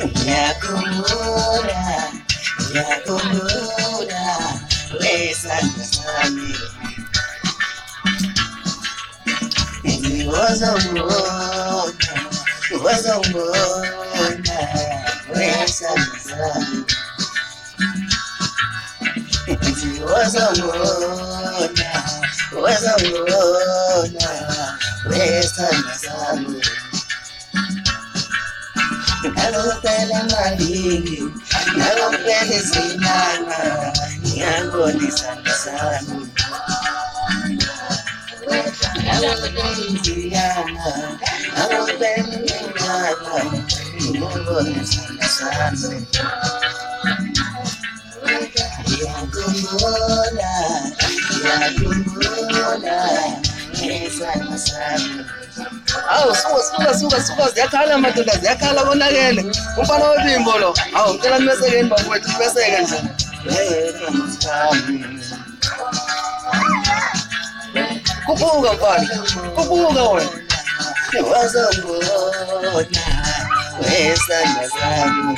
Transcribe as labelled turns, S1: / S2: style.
S1: Ngiyakumbula, ngiyakumbula wesandla sami. Wazongibona wesandla sami. Wazongibona wesandla sami. Nalompela malini, nalompela izinanga, ngiyabona isandla sami. Nalompela iziyanga, nalompela inyanga, ngiyabona isandla sami. Ngiyakhumbula, ngiyakhumbula isandla sami. Awu suka ziyakhala madoda ziyakhala konakele umfana webimbo lo. Awu ngicela nimesekeni bafowethu nimeseke nje. Kubuka mfana kubuka wena. Wazongibona wesandla sami.